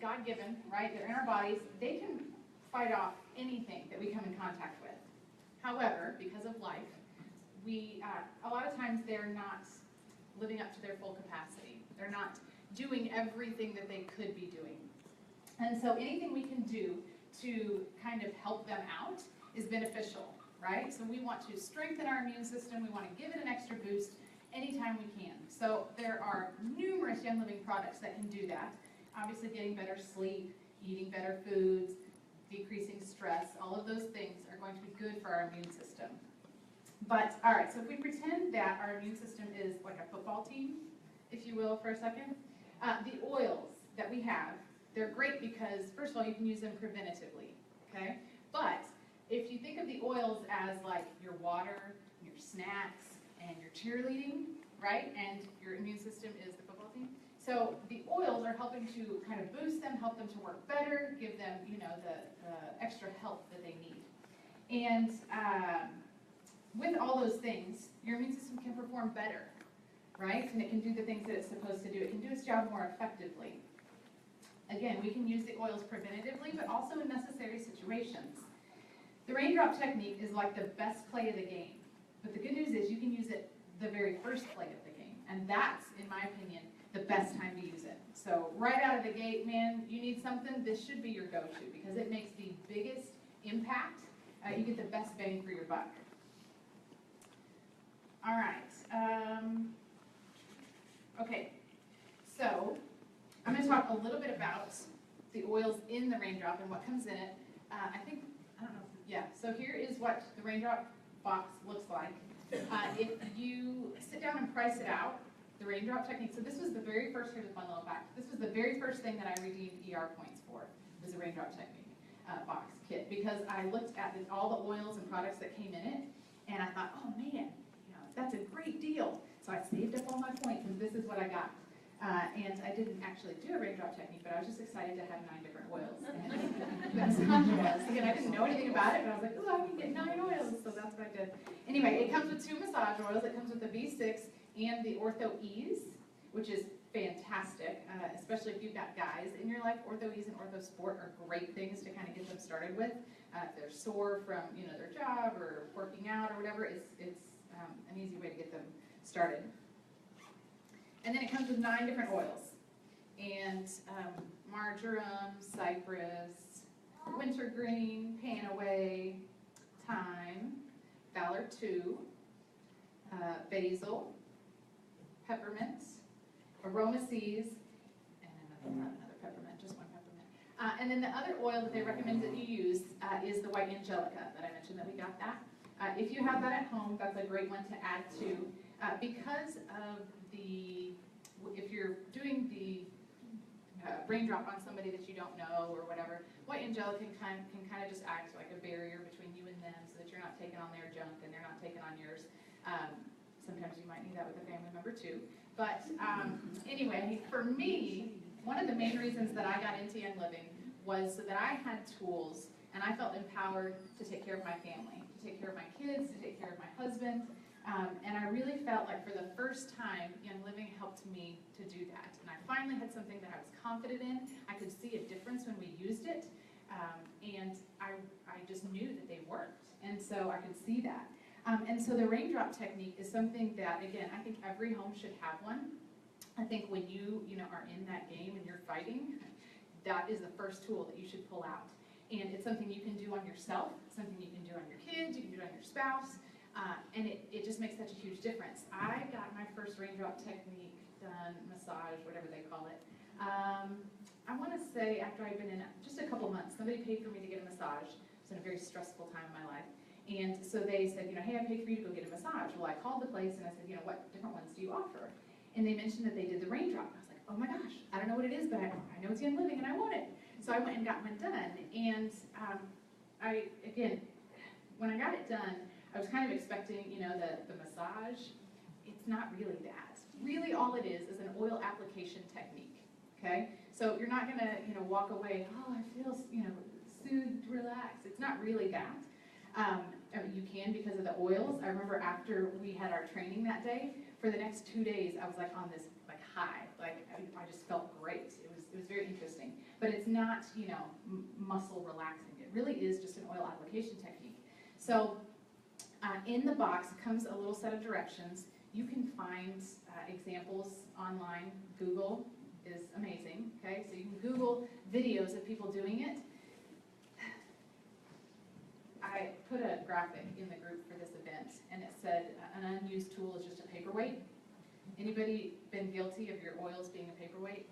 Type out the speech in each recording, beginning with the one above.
God-given, right? They're in our bodies. They can fight off anything that we come in contact with. However, because of life, a lot of times they're not living up to their full capacity. They're not doing everything that they could be doing. And so anything we can do to kind of help them out is beneficial, right? So we want to strengthen our immune system. We want to give it an extra boost anytime we can. So there are numerous Young Living products that can do that. Obviously getting better sleep, eating better foods, decreasing stress, all of those things are going to be good for our immune system. But, all right, so if we pretend that our immune system is like a football team, if you will, for a second, the oils that we have, they're great because, first of all, you can use them preventatively, okay? But if you think of the oils as like your water, your snacks, and your cheerleading, right? And your immune system is the football team. So the oils are helping to kind of boost them, help them to work better, give them, you know, the extra help that they need. And with all those things, your immune system can perform better, right? And it can do the things that it's supposed to do. It can do its job more effectively. Again, we can use the oils preventatively, but also in necessary situations. The raindrop technique is like the best play of the game. But the good news is you can use it the very first play of the game. And that's, in my opinion, the best time to use it. So right out of the gate, man, you need something, this should be your go-to because it makes the biggest impact. You get the best bang for your buck. All right. Okay. So I'm going to talk a little bit about the oils in the raindrop and what comes in it. I don't know. Yeah. So here is what the raindrop box looks like. If you sit down and price it out, the raindrop technique, so this was the very first, here's a fun little fact, this was the very first thing that I redeemed ER points for, was the raindrop technique box kit, because I looked at all the oils and products that came in it, and I thought, oh man, you know, that's a great deal. So I saved up all my points, and this is what I got. And I didn't actually do a raindrop technique, but I was just excited to have 9 different oils. And that's how it was. Again, I didn't know anything about it, but I was like, oh, I can get 9 oils, so that's what I did. Anyway, it comes with 2 massage oils. It comes with the V6 and the Ortho Ease, which is fantastic, especially if you've got guys in your life. Ortho Ease and Ortho Sport are great things to kind of get them started with. If they're sore from, you know, their job or working out or whatever, it's an easy way to get them started. And then it comes with 9 different oils. And marjoram, cypress, wintergreen, panaway, thyme, Valor 2, basil, peppermint, aroma seeds, and another peppermint, just 1 peppermint. And then the other oil that they recommend that you use is the white angelica that I mentioned that we got that. If you have that at home, that's a great one to add to. Because of if you're doing the raindrop on somebody that you don't know or whatever, white angelica can kind of just act like a barrier between you and them so that you're not taking on their junk and they're not taking on yours. Sometimes you might need that with a family member too. But anyway, for me, one of the main reasons that I got into Young Living was so that I had tools and I felt empowered to take care of my family, to take care of my kids, to take care of my husband. And I really felt like for the first time, Young Living helped me to do that. And I finally had something that I was confident in. I could see a difference when we used it. And I just knew that they worked. And so I could see that. And so the raindrop technique is something that, again, I think every home should have one. I think when you are in that game and you're fighting, that is the first tool that you should pull out. And it's something you can do on yourself, something you can do on your kids, you can do it on your spouse. And it just makes such a huge difference. I got my first raindrop technique done, massage, whatever they call it. I want to say after I'd been in just a couple months, somebody paid for me to get a massage. It was in a very stressful time in my life. And so they said, hey, I paid for you to go get a massage. Well, I called the place and I said, what different ones do you offer? And they mentioned that they did the raindrop. I was like, oh my gosh, I don't know what it is, but I know it's Young Living and I want it. So I went and got one done. And again, when I got it done, I was kind of expecting, the massage. It's not really that. Really all it is an oil application technique, okay? So you're not gonna, walk away, oh, I feel, soothed, relaxed. It's not really that. You can because of the oils. I remember after we had our training that day, for the next 2 days, I was like on this high. I just felt great. It was very interesting. but it's not, you know, muscle relaxing. It really is just an oil application technique. So in the box comes a little set of directions. You can find examples online. Google is amazing, okay? So you can Google videos of people doing it. I put a graphic in the group for this event, and it said an unused tool is just a paperweight. Anybody been guilty of your oils being a paperweight?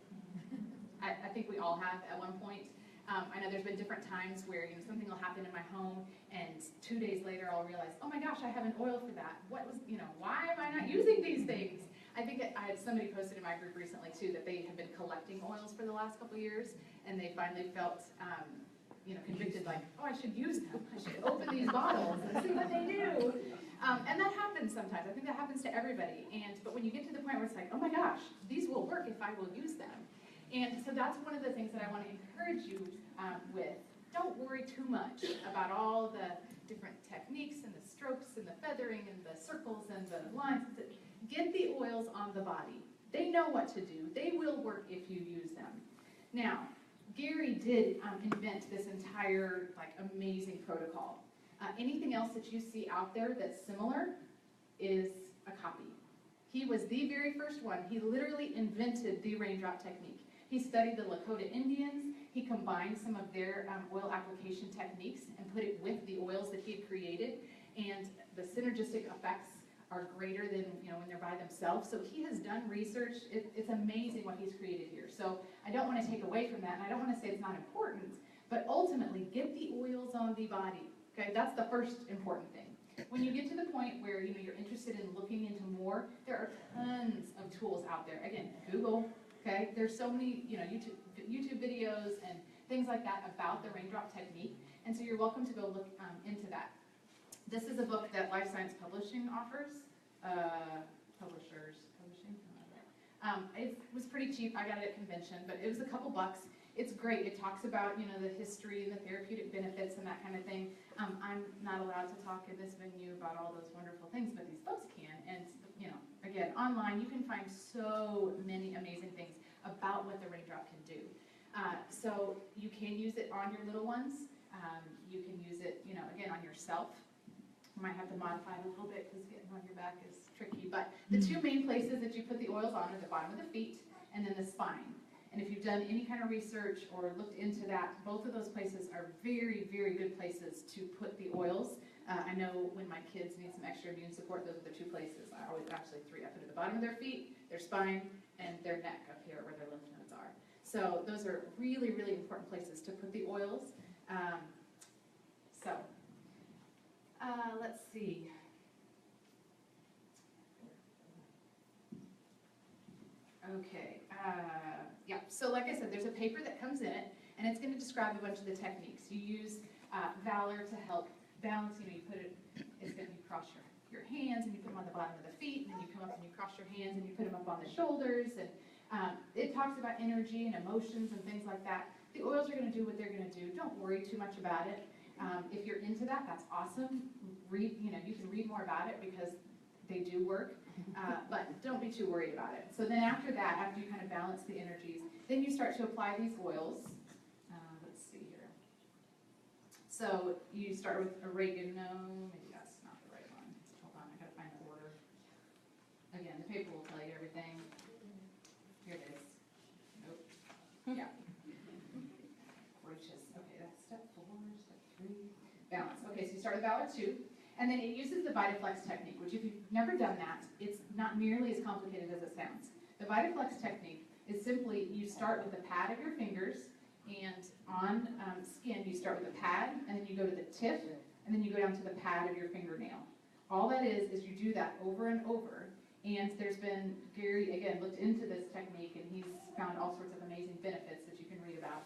I think we all have at one point. I know there's been different times where, you know, something will happen in my home, and 2 days later I'll realize, oh my gosh, I have an oil for that. What was, you know, why am I not using these things? I think I had somebody posted in my group recently too that they have been collecting oils for the last couple of years, and they finally felt, you know, convicted, like, oh, I should use them. I should open these bottles and see what they do. And that happens sometimes. I think that happens to everybody. But when you get to the point where it's like, oh my gosh, these will work if I will use them. And so that's one of the things that I want to encourage you with. Don't worry too much about all the different techniques and the strokes and the feathering and the circles and the lines. Get the oils on the body. They know what to do. They will work if you use them. Now, Gary did invent this entire amazing protocol. Anything else that you see out there that's similar is a copy. He was the very first one. He literally invented the raindrop technique. He studied the Lakota Indians. He combined some of their oil application techniques and put it with the oils that he had created. And the synergistic effects are greater than, you know, when they're by themselves. So he has done research. It's amazing what he's created here. So I don't want to take away from that, and I don't want to say it's not important, but ultimately get the oils on the body. Okay, that's the first important thing. When you get to the point where, you know, you're interested in looking into more, there are tons of tools out there. Again, Google. Okay, there's so many, you know, YouTube videos and things like that about the raindrop technique, and so you're welcome to go look into that. This is a book that Life Science Publishing offers. Publishing. It was pretty cheap. I got it at convention, but it was a couple bucks. It's great. It talks about, you know, the history and the therapeutic benefits and that kind of thing. I'm not allowed to talk in this venue about all those wonderful things, but these folks can. And, you know, again, online you can find so many amazing things about what the raindrop can do. So you can use it on your little ones. You can use it, you know, again, on yourself. You might have to modify it a little bit because getting on your back is tricky. But the two main places that you put the oils on are the bottom of the feet and then the spine. And if you've done any kind of research or looked into that, both of those places are very, very good places to put the oils. I know when my kids need some extra immune support, those are the two places. I always, actually three. I put it at the bottom of their feet, their spine, and their neck up here where their lymph nodes are. So those are really, really important places to put the oils. Let's see. Okay, yeah, so like I said, there's a paper that comes in it, and it's going to describe a bunch of the techniques. You use Valor to help balance, you know, you put it, it's going to be cross your hands, and you put them on the bottom of the feet, and then you come up and you cross your hands, and you put them up on the shoulders, and it talks about energy and emotions and things like that. The oils are going to do what they're going to do. Don't worry too much about it. If you're into that, that's awesome. Read, you know, you can read more about it because they do work, but don't be too worried about it. So then after that, after you kind of balance the energies, then you start to apply these oils. Let's see here. So you start with oregano. Maybe that's not the right one. Hold on, I gotta find the order. Again, the paper will tell you everything. Here it is. Nope. Yeah. Gracious. Okay, that's step 4, step 3. Balance. Okay, so you start with Valor 2. And then it uses the VitaFlex technique, which if you've never done that, it's not nearly as complicated as it sounds. The VitaFlex technique is simply, you start with the pad of your fingers, and on skin, you start with a pad, and then you go to the tip, and then you go down to the pad of your fingernail. All that is you do that over and over, and there's been, Gary, again, looked into this technique, and he's found all sorts of amazing benefits that you can read about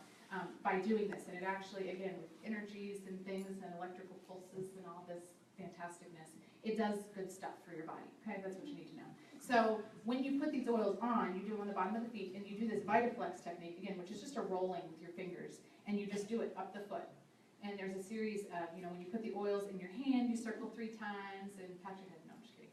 by doing this. And it actually, again, with energies and things and electrical pulses and all this fantasticness, it does good stuff for your body. Okay, that's what you need to know. So when you put these oils on, you do them on the bottom of the feet, and you do this VitaFlex technique again, which is just a rolling with your fingers, and you just do it up the foot. And there's a series of, you know, when you put the oils in your hand, you circle 3 times and pat your head. No, I'm just kidding.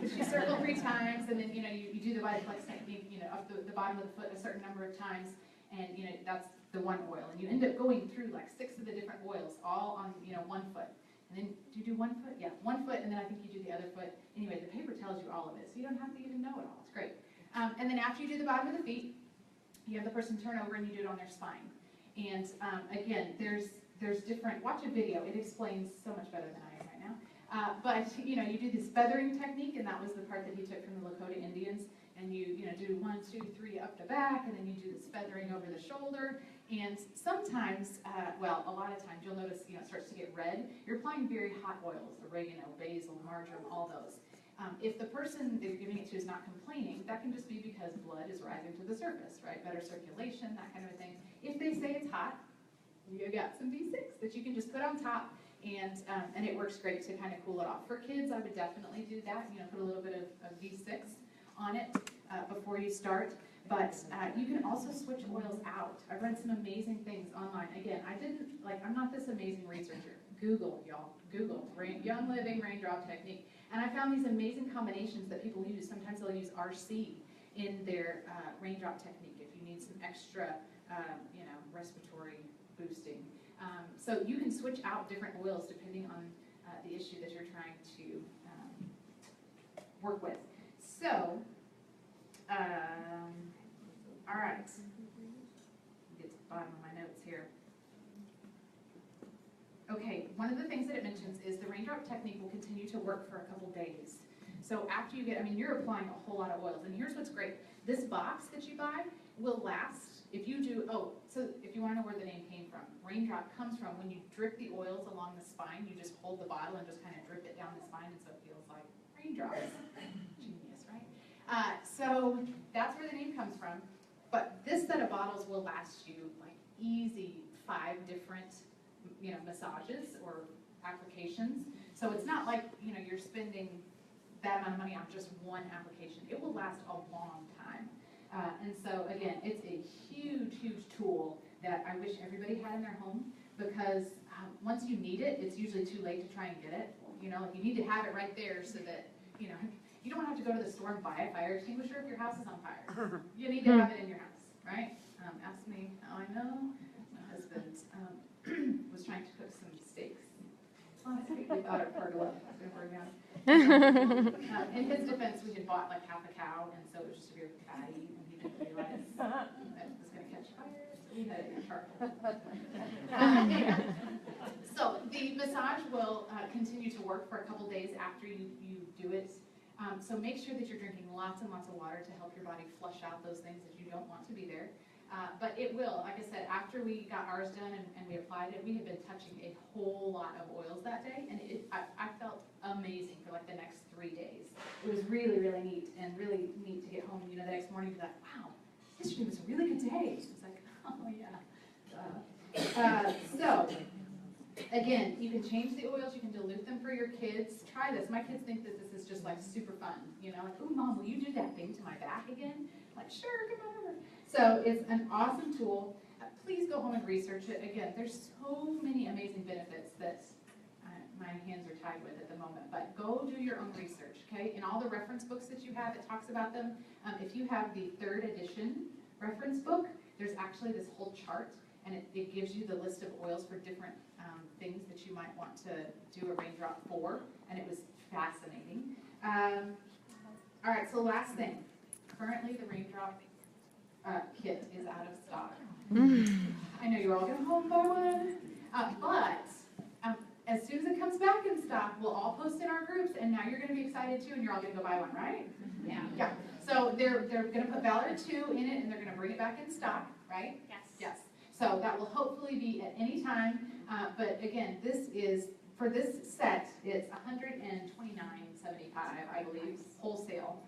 But you circle 3 times, and then, you know, you do the VitaFlex technique, you know, up the bottom of the foot a certain number of times, and, you know, that's the one oil, and you end up going through like 6 of the different oils all on, you know, 1 foot. And then, do you do 1 foot? Yeah, 1 foot, and then I think you do the other foot. Anyway, the paper tells you all of it, so you don't have to even know it all. It's great. And then after you do the bottom of the feet, you have the person turn over and you do it on their spine. And again, there's different, watch a video, it explains so much better than I am right now. But you know, you do this feathering technique, and that was the part that he took from the Lakota Indians. And you know, do 1, 2, 3 up the back, and then you do this feathering over the shoulder. And sometimes, well, a lot of times you'll notice, you know, it starts to get red. You're applying very hot oils, oregano, basil, marjoram, all those. If the person that you're giving it to is not complaining, that can just be because blood is rising to the surface, right? Better circulation, that kind of a thing. If they say it's hot, you got some V6 that you can just put on top, and it works great to kind of cool it off. For kids, I would definitely do that. You know, put a little bit of V6 on it before you start. But you can also switch oils out. I've read some amazing things online. Again, I'm not this amazing researcher. Google, y'all. Google, Young Living Raindrop Technique. And I found these amazing combinations that people use. Sometimes they'll use RC in their raindrop technique if you need some extra, you know, respiratory boosting. So you can switch out different oils depending on the issue that you're trying to work with. So, all right, get to the bottom of my notes here. Okay, one of the things that it mentions is the raindrop technique will continue to work for a couple days. So after you get, I mean, you're applying a whole lot of oils, and here's what's great. This box that you buy will last if you do, so if you want to know where the name came from, raindrop comes from when you drip the oils along the spine, you just hold the bottle and just kind of drip it down the spine, and so it feels like raindrops. Genius, right? So that's where the name comes from. But this set of bottles will last you like easy 5 different, you know, massages or applications. So it's not like, you know, you're spending that amount of money on just one application. It will last a long time. And so again, it's a huge, huge tool that I wish everybody had in their home, because once you need it, it's usually too late to try and get it. You know, you need to have it right there so that, you know, you don't have to go to the store and buy a fire extinguisher if your house is on fire. You need to have it in your house, right? Ask me how I know. My husband was trying to cook some steaks last week. We thought it pergola was going to burn down. In his defense, we had bought like half a cow, and so it was just a very fatty, and he didn't realize that it was going to catch fire, so we had it in charcoal. So the massage will continue to work for a couple days after you do it. So make sure that you're drinking lots and lots of water to help your body flush out those things that you don't want to be there. But it will, like I said, after we got ours done and we applied it, we had been touching a whole lot of oils that day, and I felt amazing for like the next 3 days. It was really, really neat, and really neat to get home, you know, the next morning and be like, wow, yesterday was a really good day. It's like, oh yeah. So, again, you can change the oils, you can dilute them for your kids. Try this. My kids think that this is just like super fun, you know, like, oh mom, will you do that thing to my back again? Like, sure, come on over. So it's an awesome tool. Please go home and research it. Again, there's so many amazing benefits that my hands are tied with at the moment, but go do your own research, okay? In all the reference books that you have, it talks about them. If you have the 3rd edition reference book, there's actually this whole chart, and it gives you the list of oils for different things that you might want to do a raindrop for, and it was fascinating. All right, so last thing. Currently, the raindrop kit is out of stock. I know you're all going to home buy one, but as soon as it comes back in stock, we'll all post in our groups, and now you're going to be excited too, and you're all going to go buy one, right? Yeah. Yeah. So they're going to put Valor 2 in it, and they're going to bring it back in stock, right? Yes. Yes. So that will hopefully be at any time. But again, this is, for this set, it's $129.75, I believe, wholesale.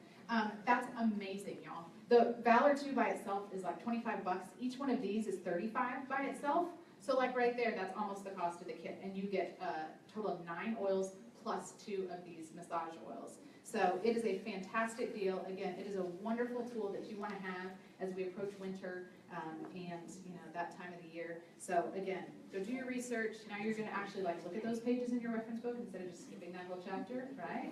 That's amazing, y'all. The Valor 2 by itself is like $25. Each one of these is $35 by itself. So like right there, that's almost the cost of the kit. And you get a total of 9 oils plus 2 of these massage oils. So it is a fantastic deal. Again, it is a wonderful tool that you want to have as we approach winter and you know, that time of the year. So again, go do your research. Now you're going to actually like look at those pages in your reference book instead of just skipping that whole chapter, right?